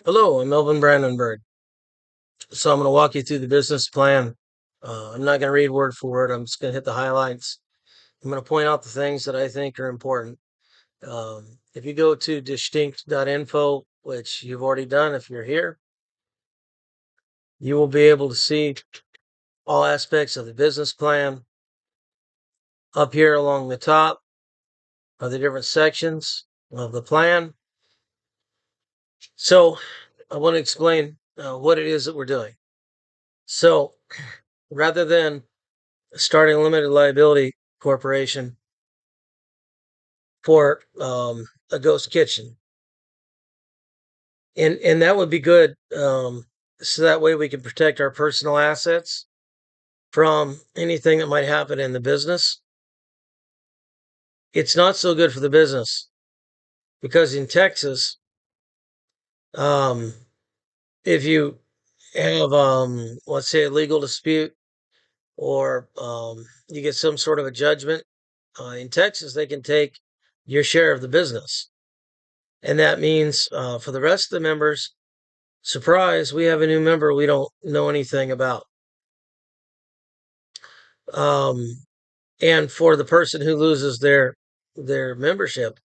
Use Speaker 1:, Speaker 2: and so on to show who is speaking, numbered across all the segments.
Speaker 1: Hello, I'm Melvin Brandenburg. So I'm going to walk you through the business plan. I'm not going to read word for word. I'm just going to hit the highlights. I'm going to point out the things that I think are important. If you go to distinct.info, which you've already done if you're here, you will be able to see all aspects of the business plan. Up here along the top are the different sections of the plan. So I want to explain what it is that we're doing. So rather than starting a limited liability corporation for a ghost kitchen, and that would be good. So that way we can protect our personal assets from anything that might happen in the business. It's not so good for the business because in Texas, um, if you have let's say a legal dispute or you get some sort of a judgment in Texas, they can take your share of the business. And that means for the rest of the members, surprise, we have a new member we don't know anything about. Um, and for the person who loses their membership,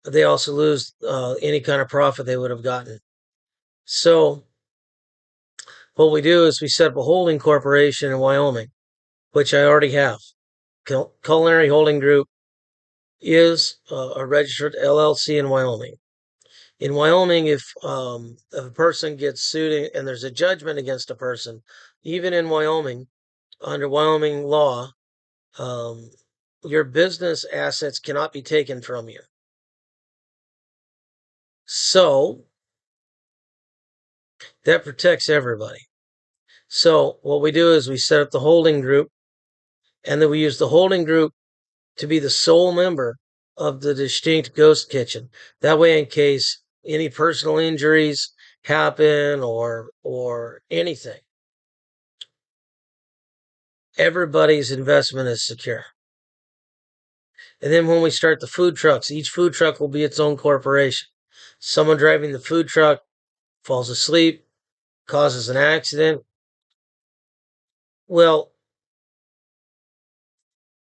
Speaker 1: they also lose any kind of profit they would have gotten. So what we do is we set up a holding corporation in Wyoming, which I already have. Culinary Holding Group is a registered LLC in Wyoming. In Wyoming, if a person gets sued and there's a judgment against a person, even in Wyoming, under Wyoming law, um, your business assets cannot be taken from you. So that protects everybody. So what we do is we set up the holding group, and then we use the holding group to be the sole member of the distinct ghost kitchen. That way, in case any personal injuries happen or anything, everybody's investment is secure. And then when we start the food trucks, each food truck will be its own corporation. Someone driving the food truck falls asleep, causes an accident. Well,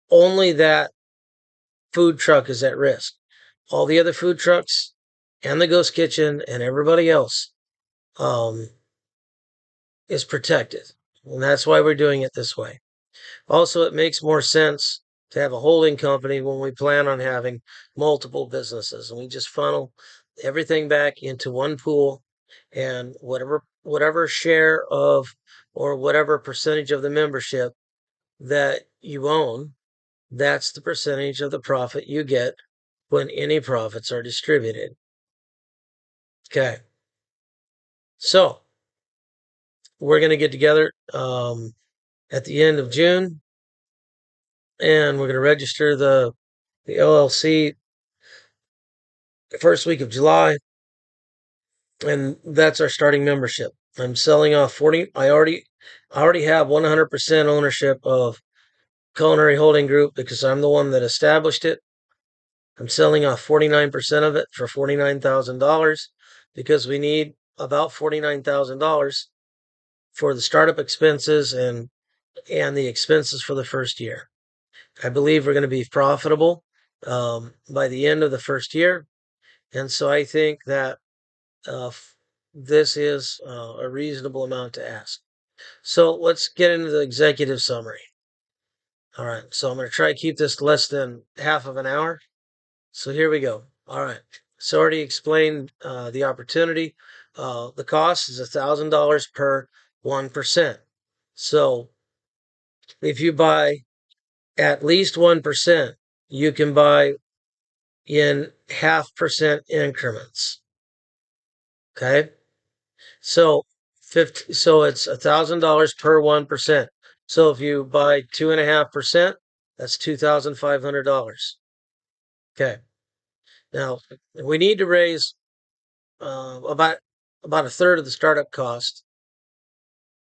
Speaker 1: only that food truck is at risk. All the other food trucks and the ghost kitchen and everybody else um, is protected. And that's why we're doing it this way. Also, it makes more sense to have a holding company when we plan on having multiple businesses, and we just funnel everything back into one pool, and whatever share of or whatever percentage of the membership that you own, that's the percentage of the profit you get when any profits are distributed. Okay, so we're going to get together at the end of June, and we're going to register the LLC the first week of July, and that's our starting membership. I'm selling off 40. I already have 100% ownership of Culinary Holding Group because I'm the one that established it. I'm selling off 49% of it for $49,000 because we need about $49,000 for the startup expenses and the expenses for the first year. I believe we're going to be profitable by the end of the first year, and so I think that uh, this is a reasonable amount to ask. So let's get into the executive summary. All right, so I'm going to try to keep this less than half of an hour. So here we go. All right, so already explained the opportunity. The cost is $1,000 per 1%. So if you buy at least 1%, you can buy in 0.5% increments. Okay. So so it's $1,000 per 1%. So if you buy 2.5%, that's $2,500. Okay. Now we need to raise about a third of the startup cost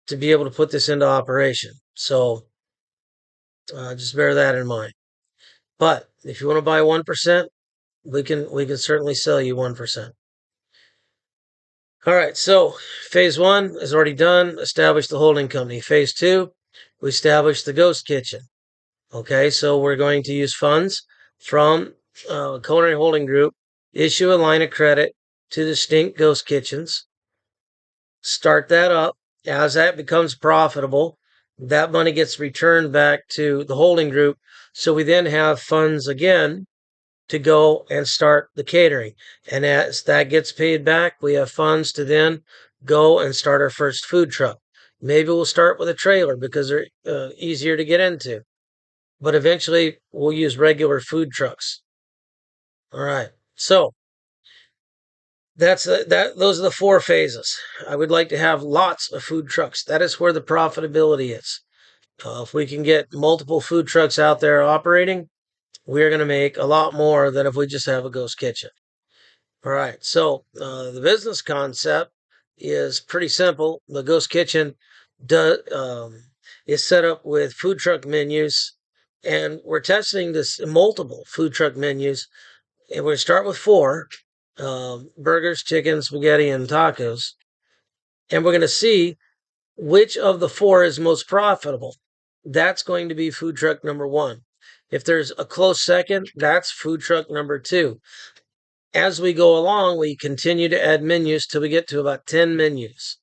Speaker 1: to be able to put this into operation. So just bear that in mind. But if you want to buy 1%, we can certainly sell you 1%. All right, so phase 1 is already done, established the holding company. Phase 2, we established the ghost kitchen. Okay, so we're going to use funds from Culinary Holding Group, issue a line of credit to distinct ghost kitchens, start that up. As that becomes profitable, that money gets returned back to the holding group. So we then have funds again to go and start the catering. And as that gets paid back, we have funds to then go and start our first food truck. Maybe we'll start with a trailer because they're easier to get into. But eventually we'll use regular food trucks. All right. So those are the 4 phases. I would like to have lots of food trucks. That is where the profitability is. If we can get multiple food trucks out there operating, we're going to make a lot more than if we just have a ghost kitchen. All right. So the business concept is pretty simple. The ghost kitchen is set up with food truck menus, and we're testing this multiple food truck menus. And we're going to start with 4 burgers, chicken, spaghetti, and tacos. And we're going to see which of the 4 is most profitable. That's going to be food truck number 1. If there's a close second, that's food truck number 2. As we go along, we continue to add menus till we get to about 10 menus.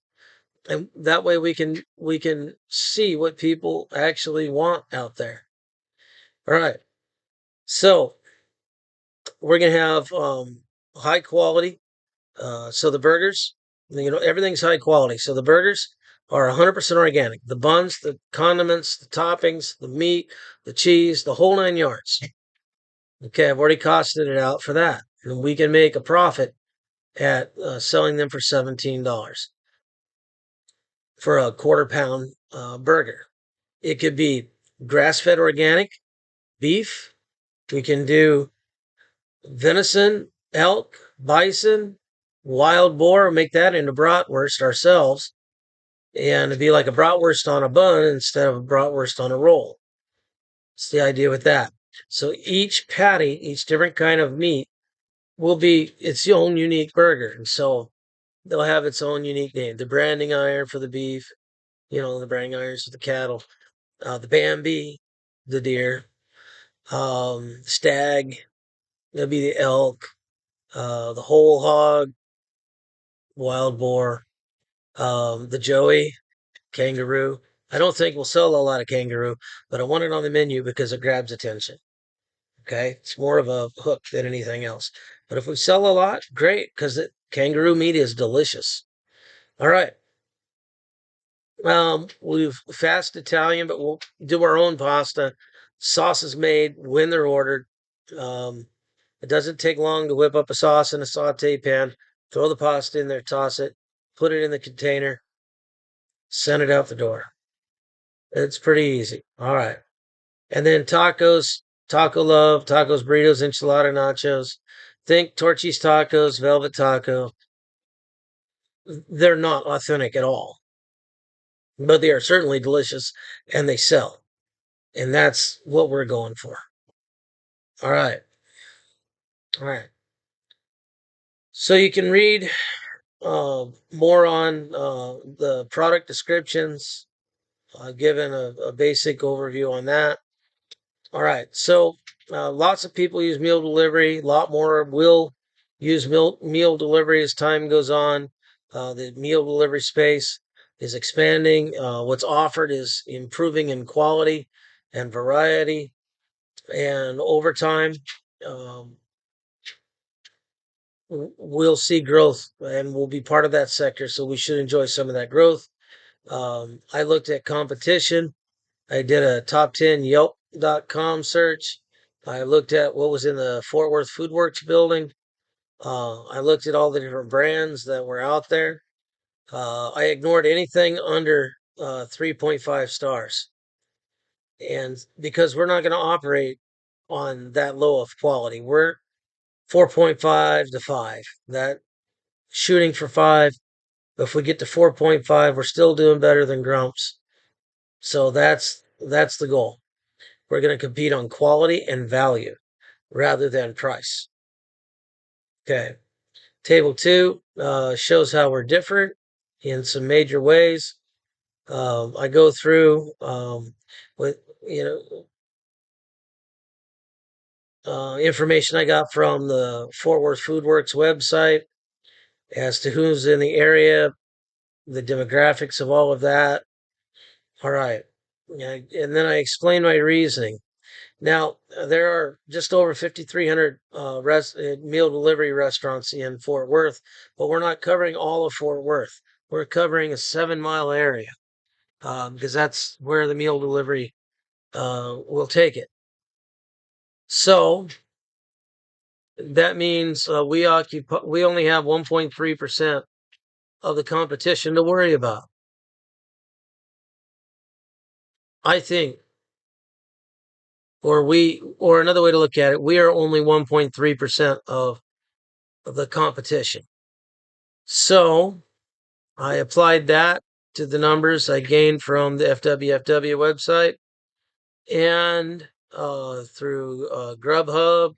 Speaker 1: And that way we can see what people actually want out there. All right. So we're going to have high quality. So the burgers, everything's high quality. So the burgers are 100% organic. The buns, the condiments, the toppings, the meat, the cheese, the whole 9 yards. Okay, I've already costed it out for that. And we can make a profit at selling them for $17 for a quarter-pound burger. It could be grass-fed organic beef. We can do venison, elk, bison, wild boar, make that into bratwurst ourselves. And it'd be like a bratwurst on a bun instead of a bratwurst on a roll. That's the idea with that. So each patty, each different kind of meat will be its own unique burger. And so they'll have its own unique name. The branding iron for the beef, the branding irons for the cattle, the Bambi, the deer, stag, that'll be the elk, the whole hog, wild boar, the joey, kangaroo. I don't think we'll sell a lot of kangaroo, but I want it on the menu because it grabs attention. Okay, it's more of a hook than anything else. But if we sell a lot, great, because kangaroo meat is delicious. All right. We've fast Italian, but we'll do our own pasta. Sauce is made when they're ordered. It doesn't take long to whip up a sauce in a saute pan, throw the pasta in there, toss it, put it in the container, send it out the door. It's pretty easy. All right. And then tacos, taco love, tacos, burritos, enchilada, nachos. Think Torchy's tacos, Velvet Taco. They're not authentic at all, but they are certainly delicious and they sell. And that's what we're going for. All right. All right. So you can read more on the product descriptions, given a basic overview on that. All right. So lots of people use meal delivery. A lot more will use meal delivery as time goes on. The meal delivery space is expanding. What's offered is improving in quality and variety. And over time, we'll see growth and we'll be part of that sector. So we should enjoy some of that growth. I looked at competition. I did a top 10 Yelp.com search. I looked at what was in the Fort Worth Foodworks building. I looked at all the different brands that were out there. I ignored anything under 3.5 stars. And because we're not going to operate on that low of quality, we're 4.5 to 5. That shooting for 5. If we get to 4.5, we're still doing better than Grumps. So that's the goal. We're going to compete on quality and value rather than price. Okay. Table 2, shows how we're different in some major ways. I go through with information I got from the Fort Worth Food Works website as to who's in the area, the demographics of all of that. All right. And then I explain my reasoning. Now, there are just over 5,300 meal delivery restaurants in Fort Worth, but we're not covering all of Fort Worth. We're covering a 7-mile area because that's where the meal delivery will take it. So that means we only have 1.3% of the competition to worry about. I think, or another way to look at it, we are only 1.3% of the competition. So I applied that to the numbers I gained from the FWFW website and through Grubhub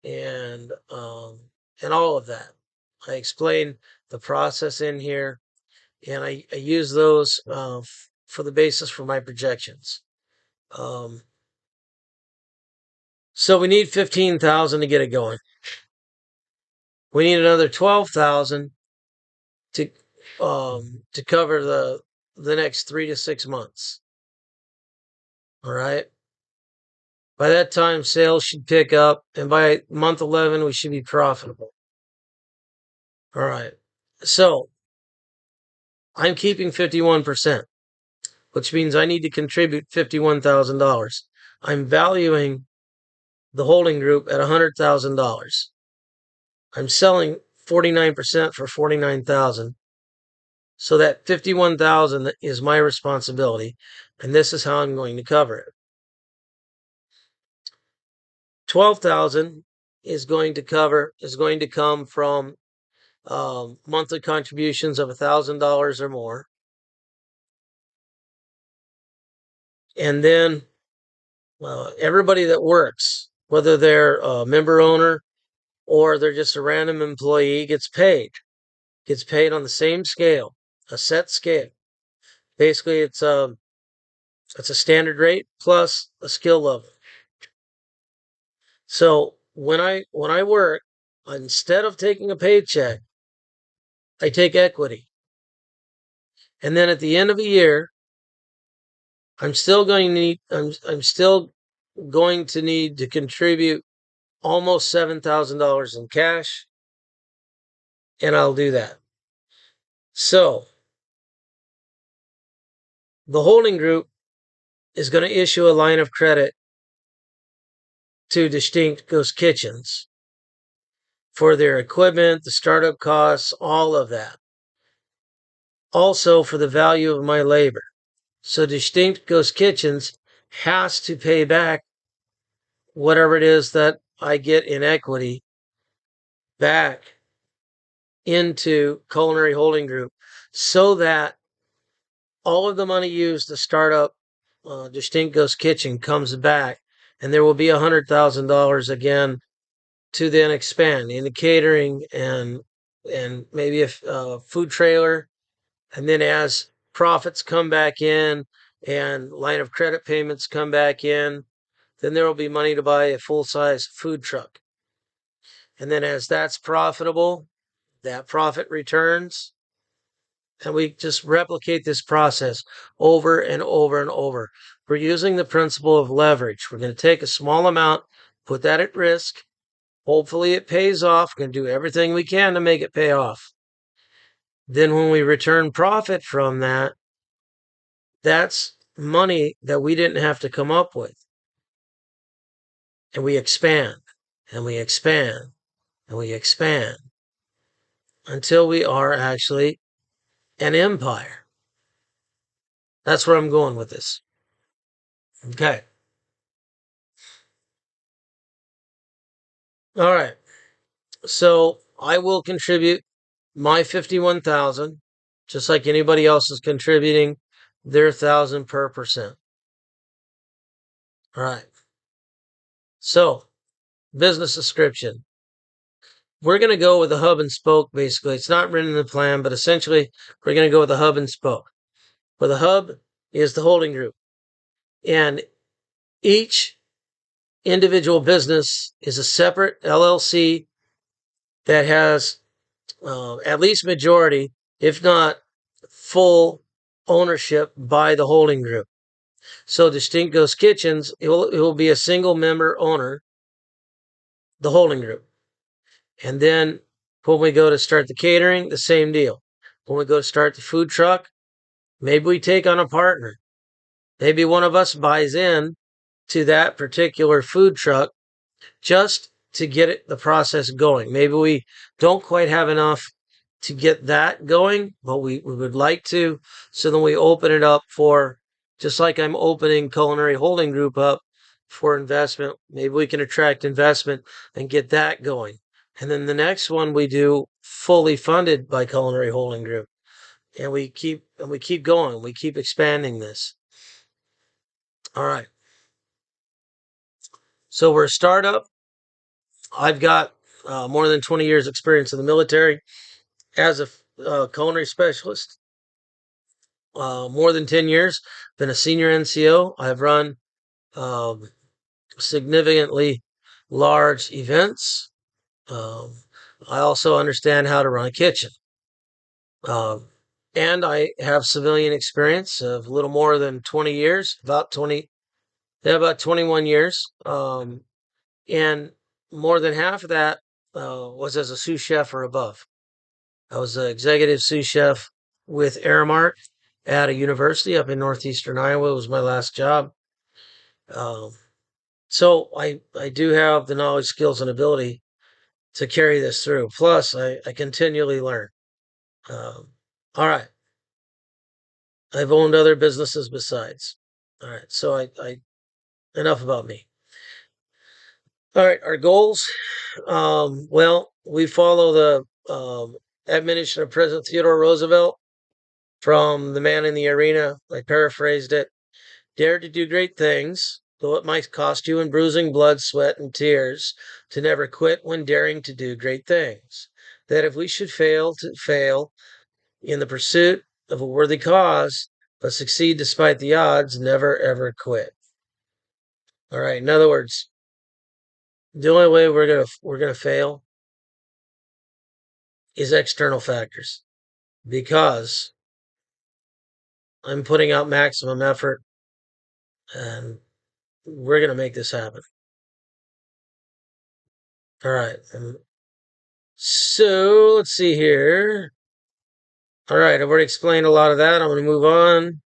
Speaker 1: and all of that. I explained the process in here, and I use those for the basis for my projections. So we need 15,000 to get it going. We need another 12,000 to cover the next 3 to 6 months. All right. By that time, sales should pick up, and by month 11, we should be profitable. All right. So I'm keeping 51%, which means I need to contribute $51,000. I'm valuing the holding group at $100,000. I'm selling 49% for $49,000. So that $51,000 is my responsibility, and this is how I'm going to cover it. $12,000 is going to come from monthly contributions of $1,000 or more, and then everybody that works, whether they're a member owner or they're just a random employee, gets paid on the same scale, a set scale. Basically, it's a standard rate plus a skill level. So when I work, instead of taking a paycheck, I take equity. And then at the end of a year, I'm still going to need to contribute almost $7,000 in cash, and I'll do that. So the holding group is going to issue a line of credit to Distinct Ghost Kitchens for their equipment, the startup costs, all of that. Also for the value of my labor. So Distinct Ghost Kitchens has to pay back whatever it is that I get in equity back into Culinary Holding Group, so that all of the money used to start up Distinct Ghost Kitchen comes back, and there will be $100,000 again to then expand into catering and maybe a food trailer. And then as profits come back in and line of credit payments come back in, then there will be money to buy a full-size food truck. And then as that's profitable, that profit returns, and we just replicate this process over and over and over. We're using the principle of leverage. We're going to take a small amount, put that at risk. Hopefully it pays off. We're going to do everything we can to make it pay off. Then when we return profit from that, that's money that we didn't have to come up with. And we expand, and we expand, and we expand until we are actually an empire. That's where I'm going with this. Okay. All right. So I will contribute my 51,000, just like anybody else is contributing their 1,000 per percent. All right. So, business description. we're going to go with a hub and spoke, basically. It's not written in the plan, but essentially we're going to go with a hub and spoke. Where the hub is the holding group. And each individual business is a separate LLC that has at least majority, if not full ownership by the holding group. So Distinct Ghost Kitchens, it will be a single member owner, the holding group. And then when we go to start the catering, the same deal. When we go to start the food truck, maybe we take on a partner. Maybe one of us buys in to that particular food truck just to get the process going. Maybe we don't quite have enough to get that going, but we would like to. So then we open it up for, just like I'm opening Culinary Holding Group up for investment. Maybe we can attract investment and get that going. And then the next one we do fully funded by Culinary Holding Group. And we keep going. We keep expanding this. All right. So we're a startup. I've got more than 20 years experience in the military as a culinary specialist. More than 10 years, been a senior NCO. I've run significantly large events. I also understand how to run a kitchen. And I have civilian experience of a little more than 20 years, about 21 years. And more than half of that was as a sous chef or above. I was an executive sous chef with Aramark at a university up in northeastern Iowa. It was my last job. So I do have the knowledge, skills, and ability to carry this through. Plus, I continually learn. All right. I've owned other businesses besides. All right. So I enough about me. All right. Our goals. Well, we follow the admonition of President Theodore Roosevelt from The Man in the Arena. I paraphrased it. Dare to do great things, though it might cost you in bruising, blood, sweat, and tears, to never quit when daring to do great things. That if we should fail in the pursuit of a worthy cause, but succeed despite the odds, never ever quit. All right. In other words, the only way we're gonna fail is external factors, because I'm putting out maximum effort, and we're gonna make this happen. All right. So let's see here. All right, I've already explained a lot of that. I'm going to move on.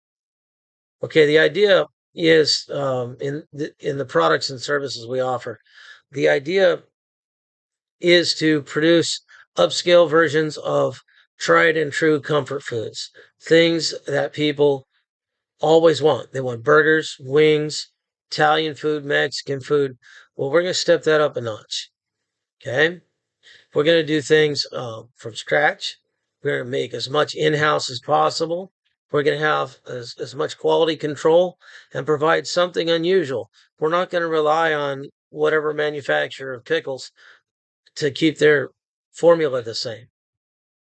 Speaker 1: Okay, the idea is in the products and services we offer, the idea is to produce upscale versions of tried and true comfort foods, things that people always want. They want burgers, wings, Italian food, Mexican food. Well, we're going to step that up a notch. Okay, we're going to do things from scratch. We're going to make as much in-house as possible. We're going to have as much quality control and provide something unusual. We're not going to rely on whatever manufacturer of pickles to keep their formula the same.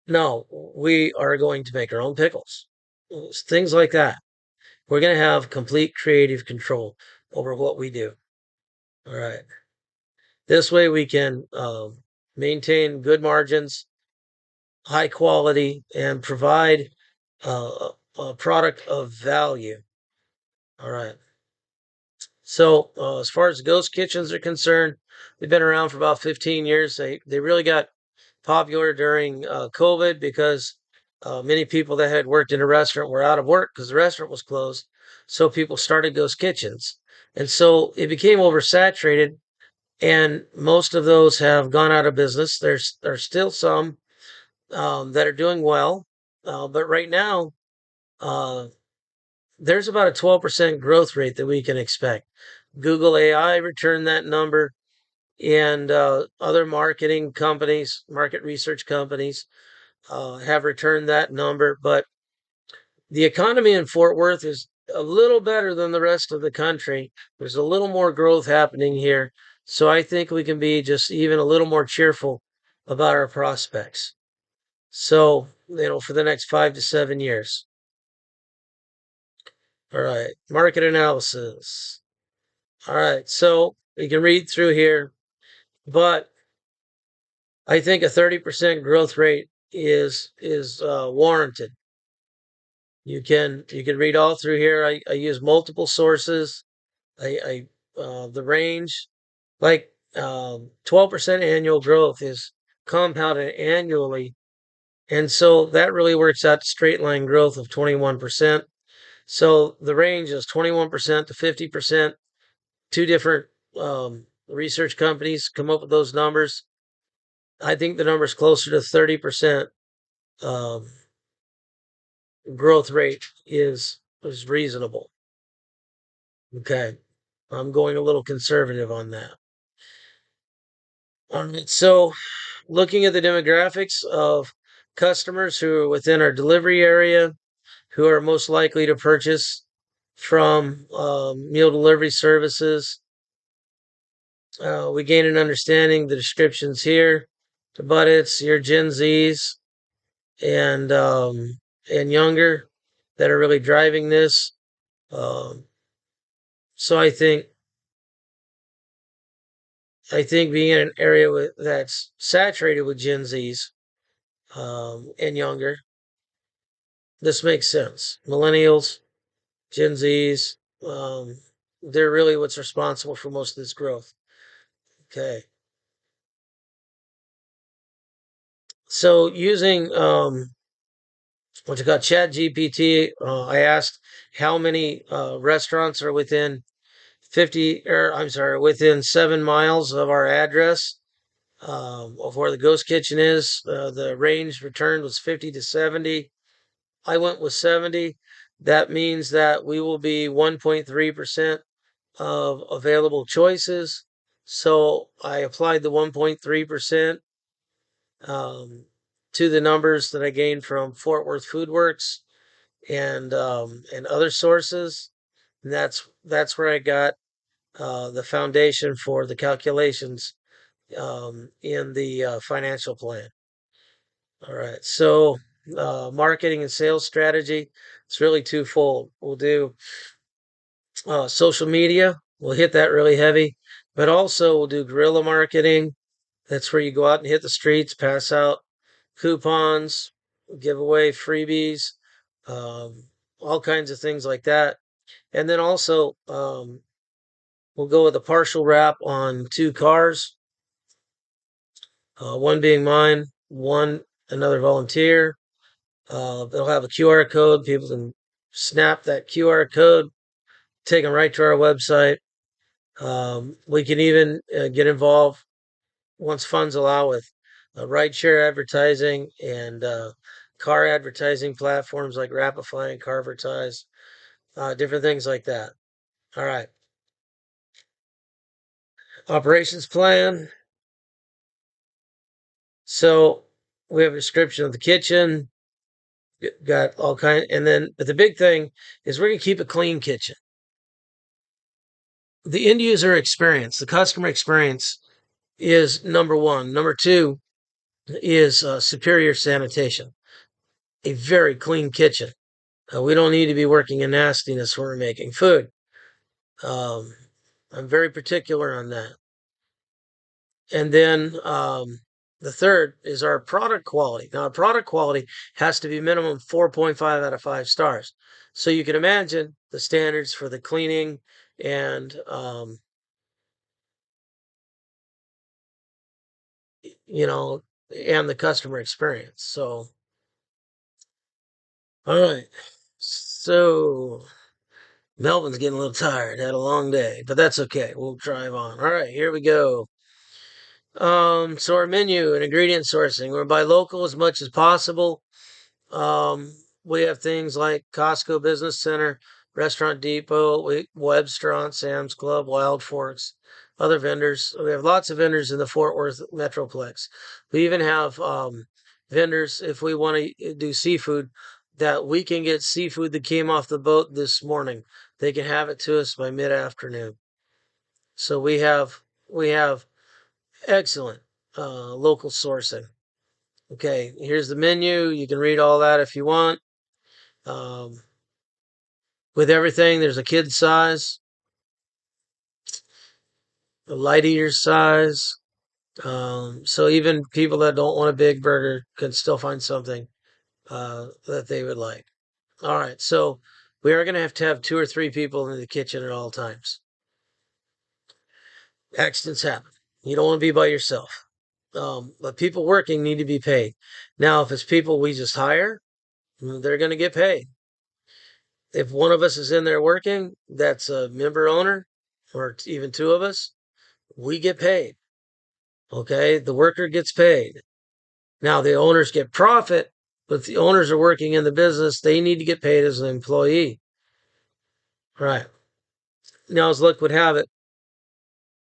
Speaker 1: No, we are going to make our own pickles. Things like that. We're going to have complete creative control over what we do. All right. This way we can maintain good margins, high quality, and provide a product of value. All right. So as far as ghost kitchens are concerned, they've been around for about 15 years. They really got popular during COVID because many people that had worked in a restaurant were out of work because the restaurant was closed. So people started ghost kitchens. And so it became oversaturated, and most of those have gone out of business. There's still some that are doing well. But right now, there's about a 12% growth rate that we can expect. Google AI returned that number, and other marketing companies, market research companies, have returned that number. But the economy in Fort Worth is a little better than the rest of the country. There's a little more growth happening here. So I think we can be just even a little more cheerful about our prospects. So, for the next 5 to 7 years. All right, market analysis. All right, so you can read through here, but I think a 30% growth rate is warranted. You can read all through here. I use multiple sources. I the range, like 12% annual growth is compounded annually, and so that really works out to straight line growth of 21%. So the range is 21% to 50%. Two different research companies come up with those numbers. I think the number is closer to 30% um, growth rate is reasonable. Okay, I'm going a little conservative on that. All right, so looking at the demographics of customers who are within our delivery area, who are most likely to purchase from meal delivery services, we gain an understanding the descriptions here, but it's your Gen Zs and younger that are really driving this. So I think being in an area that's saturated with Gen Zs and younger, this makes sense. Millennials, Gen Zs, they're really what's responsible for most of this growth. Okay. So using what you got Chat GPT, I asked how many restaurants are within 7 miles of our address of where the ghost kitchen is. The range returned was 50 to 70. I went with 70. That means that we will be 1.3% of available choices. So I applied the 1.3% to the numbers that I gained from Fort Worth Food Works and other sources. And that's where I got the foundation for the calculations in the financial plan. All right, so marketing and sales strategy. It's really twofold. We'll do social media. We'll hit that really heavy, but also we'll do guerrilla marketing. That's where you go out and hit the streets, pass out coupons, give away freebies, um, all kinds of things like that. And then also, we'll go with a partial wrap on 2 cars, one being mine, one another volunteer. They'll have a QR code. People can snap that QR code, take them right to our website. We can even get involved once funds allow with rideshare advertising and car advertising platforms like Rapify and Carvertise, different things like that. All right. Operations plan. So we have a description of the kitchen, got all kind, but the big thing is we're gonna keep a clean kitchen. The end user experience, the customer experience is number one. Number two is superior sanitation, a very clean kitchen. We don't need to be working in nastiness when we're making food. I'm very particular on that. And then the third is our product quality. Now, our product quality has to be minimum 4.5 out of 5 stars. So you can imagine the standards for the cleaning and and the customer experience. So, all right. So Melvin's getting a little tired. Had a long day, but that's okay. We'll drive on. All right, here we go. So our menu and ingredient sourcing, we're buy local as much as possible. We have things like Costco Business Center, Restaurant Depot, Webster, Sam's Club, Wild Forks, other vendors. We have lots of vendors in the Fort Worth Metroplex. We even have vendors if we want to do seafood that we can get seafood that came off the boat this morning. They can have it to us by mid-afternoon. So we have excellent local sourcing. Okay, here's the menu. You can read all that if you want. With everything, there's a kid size, a light eater size. So even people that don't want a big burger can still find something that they would like. All right, so we are going to have 2 or 3 people in the kitchen at all times. Accidents happen. You don't want to be by yourself. But people working need to be paid. Now, if it's people we just hire, they're going to get paid. If one of us is in there working, that's a member owner, or even 2 of us, we get paid. Okay, the worker gets paid. Now the owners get profit, but if the owners are working in the business, they need to get paid as an employee. Right. Now, as luck would have it,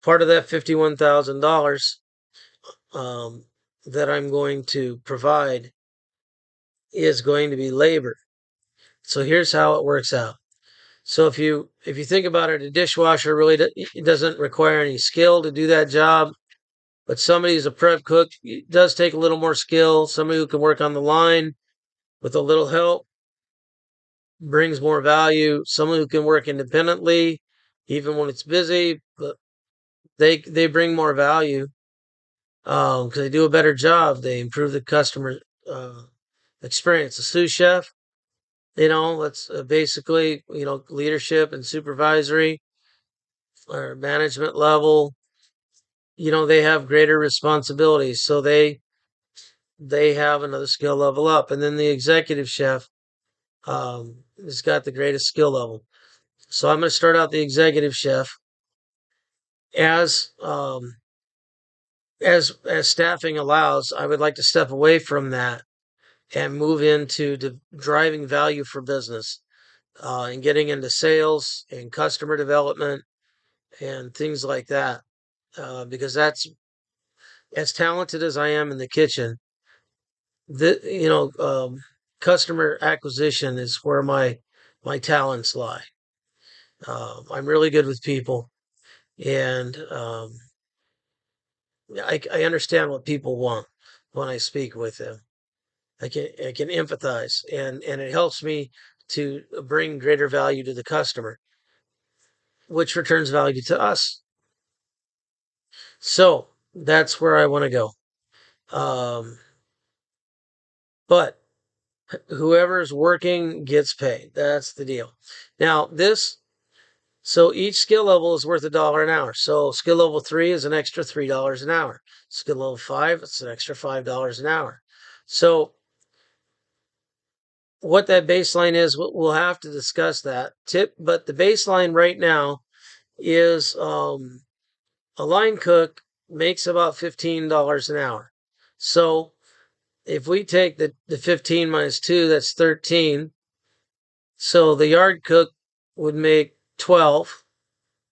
Speaker 1: part of that $51,000 that I'm going to provide is going to be labor. So here's how it works out. So if you think about it, a dishwasher really it doesn't require any skill to do that job. But somebody who's a prep cook, it does take a little more skill. Somebody who can work on the line with a little help brings more value. Someone who can work independently, even when it's busy, but they bring more value because they do a better job. They improve the customer experience. A sous chef, that's basically leadership and supervisory or management level. They have greater responsibilities, so they have another skill level up. And then the executive chef has got the greatest skill level. So I'm going to start out the executive chef as as staffing allows. I would like to step away from that and move into driving value for business and getting into sales and customer development and things like that. Because that's as talented as I am in the kitchen. Customer acquisition is where my talents lie. I'm really good with people, and I understand what people want when I speak with them. I can empathize, and it helps me to bring greater value to the customer, which returns value to us. So that's where I want to go. But whoever's working gets paid. That's the deal. Now, so each skill level is worth $1 an hour. So skill level 3 is an extra $3 an hour. Skill level 5, it's an extra $5 an hour. So what that baseline is, we'll have to discuss that. But the baseline right now is a line cook makes about $15 an hour. So if we take the 15 minus 2, that's 13. So the yard cook would make 12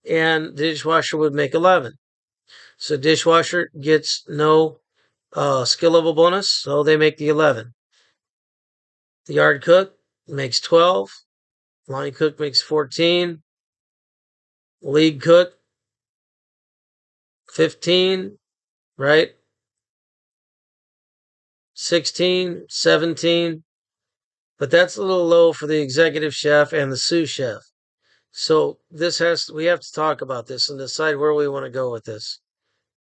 Speaker 1: and the dishwasher would make 11. So dishwasher gets no skill level bonus, so they make the 11. The yard cook makes 12. Line cook makes 14. Lead cook 15, right? 16, 17. But that's a little low for the executive chef and the sous chef. So we have to talk about this and decide where we want to go with this.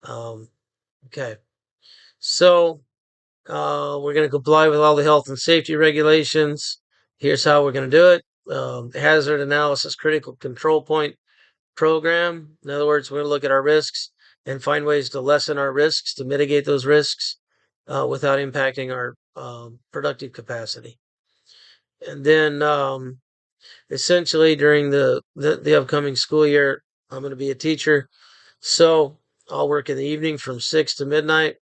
Speaker 1: Okay. So we're going to comply with all the health and safety regulations. Here's how we're going to do it. Hazard analysis critical control point program. In other words, we're going to look at our risks and find ways to lessen our risks, to mitigate those risks without impacting our productive capacity. And then essentially during the upcoming school year, I'm going to be a teacher. So I'll work in the evening from 6 to midnight.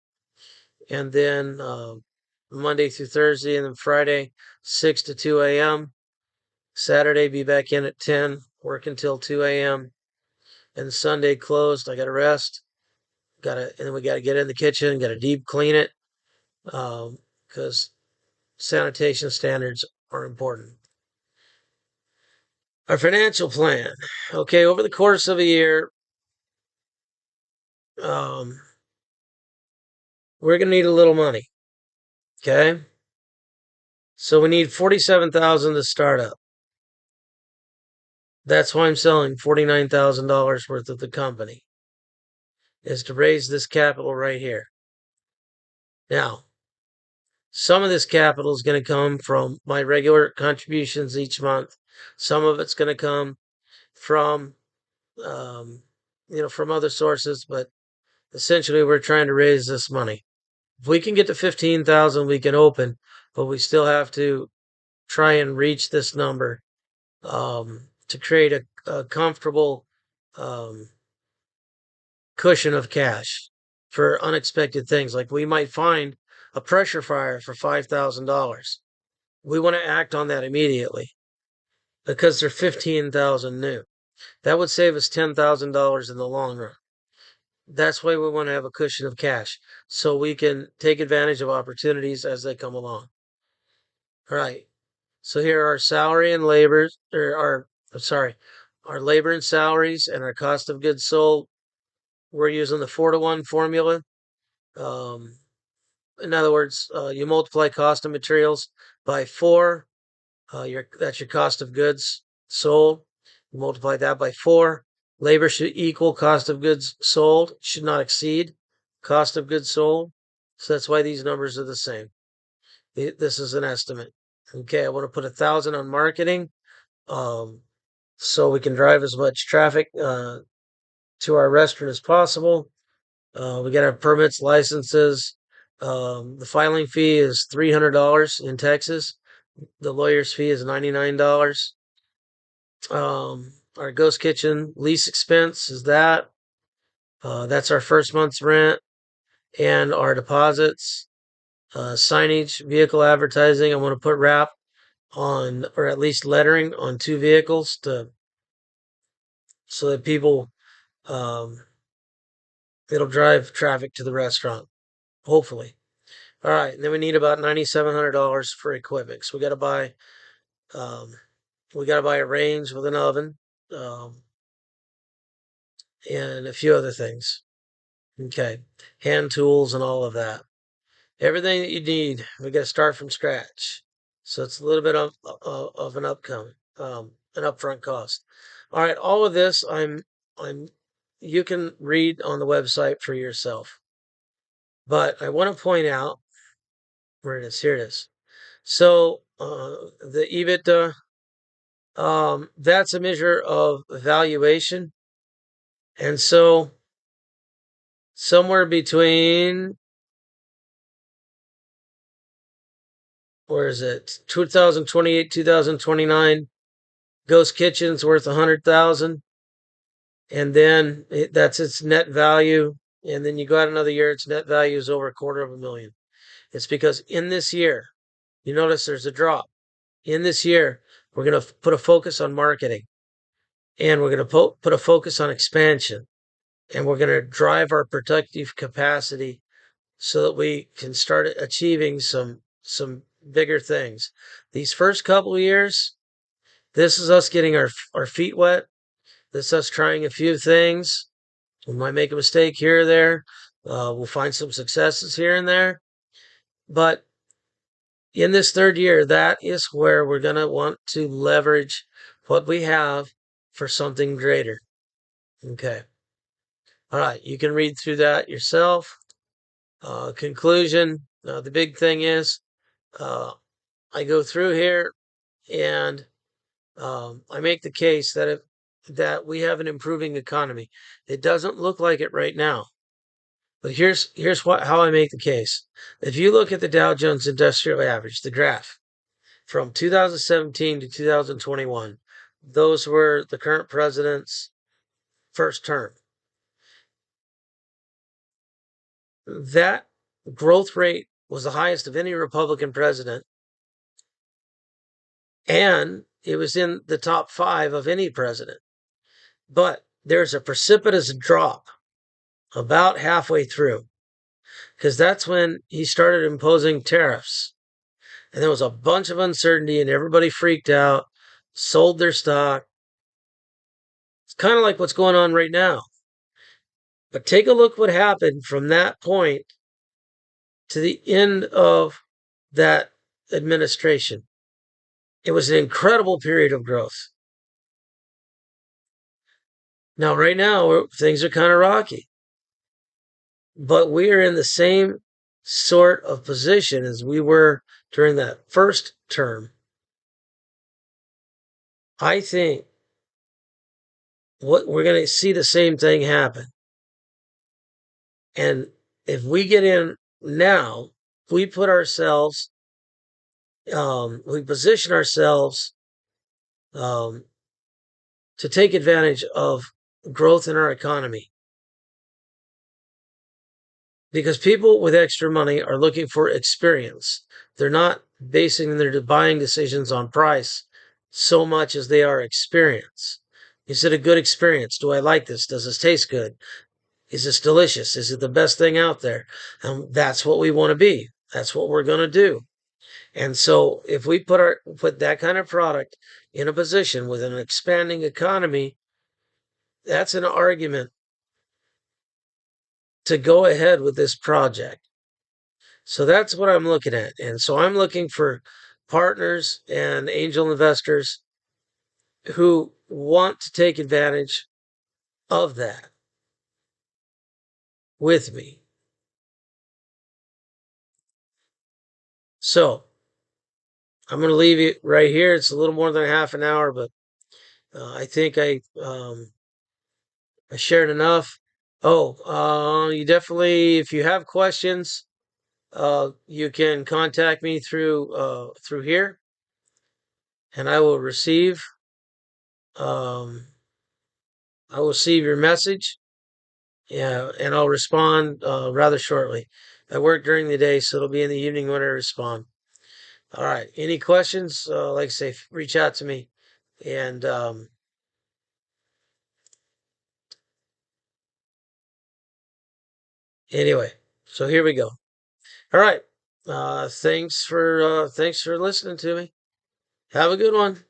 Speaker 1: And then Monday through Thursday, and then Friday, 6 to 2 a.m. Saturday, be back in at 10, work until 2 a.m. And Sunday closed. I got to rest. And then we got to get in the kitchen, got to deep clean it because sanitation standards are important. Our financial plan. Okay, over the course of a year, we're going to need a little money. Okay? So we need $47,000 to start up. That's why I'm selling $49,000 worth of the company, is to raise this capital right here. Now, some of this capital is going to come from my regular contributions each month. Some of it's going to come from, from other sources, but essentially we're trying to raise this money. If we can get to 15,000, we can open, but we still have to try and reach this number to create a comfortable cushion of cash for unexpected things. Like we might find a pressure fryer for $5,000. We want to act on that immediately because they're 15,000 new. That would save us $10,000 in the long run. That's why we want to have a cushion of cash so we can take advantage of opportunities as they come along. All right. So here are salary and labor, our labor and salaries and our cost of goods sold. We're using the 4-to-1 formula. In other words, you multiply cost of materials by 4. That's your cost of goods sold. You multiply that by 4. Labor should equal cost of goods sold, should not exceed cost of goods sold. So that's why these numbers are the same. This is an estimate. Okay, I want to put 1,000 on marketing, so we can drive as much traffic to our restaurant as possible. We got our permits, licenses. The filing fee is $300 in Texas. The lawyer's fee is $99. Our ghost kitchen lease expense is that. That's our first month's rent and our deposits. Signage, vehicle advertising. I want to put wrap on, or at least lettering on 2 vehicles so that people, it'll drive traffic to the restaurant, hopefully. All right, and then we need about $9,700 for equipment. So we got to buy a range with an oven, and a few other things. Okay, hand tools and all of that. Everything that you need, we got to start from scratch. So it's a little bit of an an upfront cost. All right, all of this you can read on the website for yourself. But I want to point out where it is. Here it is. So the EBITDA, that's a measure of valuation. And so somewhere between, where is it? 2028, 2029, Ghost Kitchen's worth 100,000. And then that's its net value. And then you go out another year, its net value is over $250,000. It's because in this year, you notice there's a drop. In this year, we're going to put a focus on marketing, and we're going to put a focus on expansion, and we're going to drive our productive capacity so that we can start achieving some bigger things. These first couple of years, this is us getting our feet wet. This is us trying a few things. We might make a mistake here or there. We'll find some successes here and there. But in this third year, that is where we're going to want to leverage what we have for something greater. Okay. All right. You can read through that yourself. Conclusion. The big thing is, I go through here and I make the case that we have an improving economy. It doesn't look like it right now. But here's how I make the case. If you look at the Dow Jones Industrial Average, the graph, from 2017 to 2021, those were the current president's first term. That growth rate was the highest of any Republican president, and it was in the top 5 of any president. But there's a precipitous drop about halfway through, because that's when he started imposing tariffs. And there was a bunch of uncertainty, and everybody freaked out, sold their stock. It's kind of like what's going on right now. But take a look what happened from that point to the end of that administration. It was an incredible period of growth. Now, right now, things are kind of rocky, but we are in the same sort of position as we were during that first term. I think what we're going to see the same thing happen. And if we get in now, we put ourselves, we position ourselves um, to take advantage of growth in our economy. Because people with extra money are looking for experience. They're not basing their buying decisions on price so much as they are experience. Is it a good experience? Do I like this? Does this taste good? Is this delicious? Is it the best thing out there? And that's what we want to be. That's what we're going to do. And so if we put that kind of product in a position with an expanding economy, that's an argument to go ahead with this project. So that's what I'm looking at. And so I'm looking for partners and angel investors who want to take advantage of that with me. So I'm going to leave it right here. It's a little more than half an hour, but I think I shared enough. Oh, you definitely, if you have questions, you can contact me through here, and um, I will receive your message. Yeah, and I'll respond rather shortly. I work during the day, so it'll be in the evening when I respond. All right. Any questions? Like I say, reach out to me. And anyway, so here we go. All right. Thanks for listening to me. Have a good one.